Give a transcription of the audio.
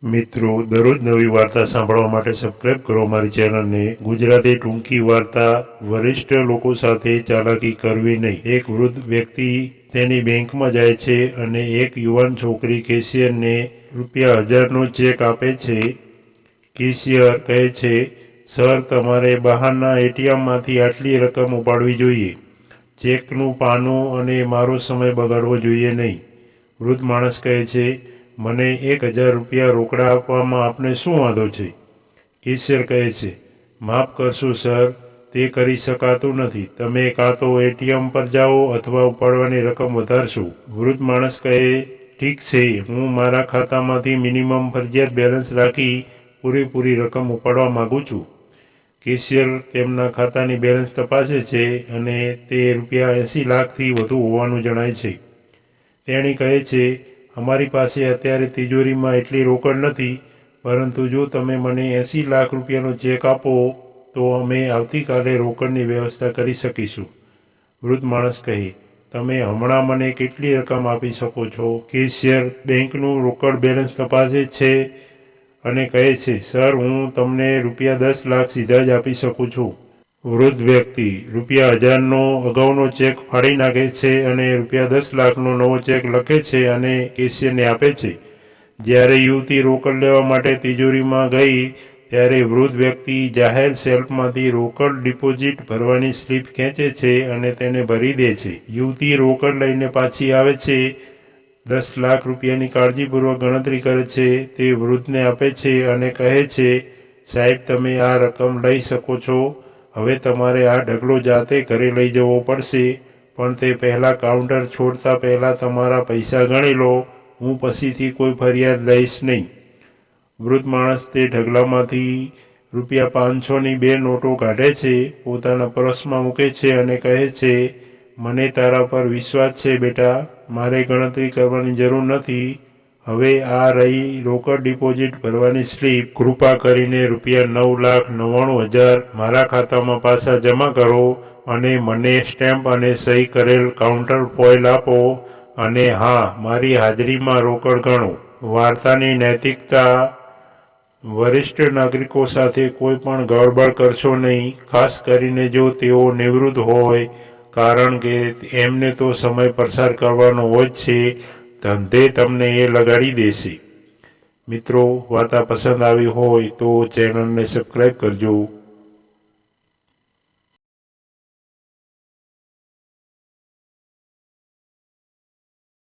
મિત્રો દરરોજ નવી વાર્તા સાંભળવા માટે સબસ્ક્રાઇબ કરો મારી ચેનલને। ગુજરાતી ટૂંકી વાર્તા। વરિષ્ઠ લોકો સાથે ચાલાકી કરવી નહીં। એક વૃદ્ધ વ્યક્તિ તેની બેંકમાં જાય છે અને એક યુવાન છોકરી કેશિયરને ₹1000નો ચેક આપે છે। કેશિયર કહે છે, સર, તમારે બહારના એટીએમમાંથી આટલી રકમ ઉપાડવી જોઈએ। ચેકનું પાનું અને મારો સમય બગાડવો જોઈએ નહીં। વૃદ્ધ માણસ કહે છે, મને ₹1000 રોકડા આપવામાં આપને શું વાંધો છે? કેશિયર કહે છે, માફ કરશો સર, તે કરી શકાતું નથી। તમે કાં તો એટીએમ પર જાઓ અથવા ઉપાડવાની રકમ વધારશો। વૃદ્ધ માણસ કહે, ઠીક છે, હું મારા ખાતામાંથી મિનિમમ ફરજિયાત બેલેન્સ રાખી પૂરેપૂરી રકમ ઉપાડવા માગું છું। કેશિયર તેમના ખાતાની બેલેન્સ તપાસે છે અને તે ₹80 લાખથી વધુ હોવાનું જણાય છે। તેણી કહે છે, અમારી પાસે અત્યારે તિજોરીમાં એટલી રોકડ નથી, પરંતુ જો તમે મને ₹80 લાખનો ચેક આપો તો અમે આવતીકાલે રોકડની વ્યવસ્થા કરી શકીશું। વૃદ્ધ માણસ કહે, તમે હમણાં મને કેટલી રકમ આપી શકો છો? કેશિયર બેંકનું રોકડ બેલેન્સ તપાસે છે અને કહે છે, સર, હું તમને ₹10 લાખ સીધા જ આપી શકું છું। વૃદ્ધ વ્યક્તિ ₹1000નો અગાઉનો ચેક ફાડી નાખે છે અને ₹10 લાખનો નવો ચેક લખે છે અને કેશિયરને આપે છે। જ્યારે યુવતી રોકડ લેવા માટે તિજોરીમાં ગઈ ત્યારે વૃદ્ધ વ્યક્તિ જાહેર શેલ્ફમાંથી રોકડ ડિપોઝિટ ભરવાની સ્લીપ ખેંચે છે અને તેને ભરી દે છે। યુવતી રોકડ લઈને પાછી આવે છે, ₹10 લાખની કાળજીપૂર્વક ગણતરી કરે છે, તે વૃદ્ધને આપે છે અને કહે છે, સાહેબ, તમે આ રકમ લઈ શકો છો। હવે તમારે આ ઢગલો જાતે ઘરે લઈ જવો પડશે, પણ તે પહેલાં કાઉન્ટર છોડતા પહેલાં તમારા પૈસા ગણી લો। હું પછીથી કોઈ ફરિયાદ લઈશ નહીં। વૃદ્ધ માણસ તે ઢગલામાંથી ₹500ની 2 નોટો કાઢે છે, પોતાના પર્સમાં મૂકે છે અને કહે છે, મને તારા પર વિશ્વાસ છે બેટા, મારે ગણતરી કરવાની જરૂર નથી। હવે આ રહી રોકડ ડિપોઝિટ ભરવાની સ્લીપ, કૃપા કરીને ₹9,99,000 મારા ખાતામાં પાછા જમા કરો અને મને સ્ટેમ્પ અને સહી કરેલ કાઉન્ટર ફોઇલ આપો, અને હા, મારી હાજરીમાં રોકડ ગણો। વાર્તાની નૈતિકતા, વરિષ્ઠ નાગરિકો સાથે કોઈ પણ ગડબડ કરશો નહીં, ખાસ કરીને જો તેઓ નિવૃત્ત હોય, કારણ કે એમને તો સમય પસાર કરવાનો હોય જ છે, ધંધે તમને એ લગાડી દેશે। મિત્રો, વાર્તા પસંદ આવી હોય તો ચેનલને સબસ્ક્રાઈબ કરજો।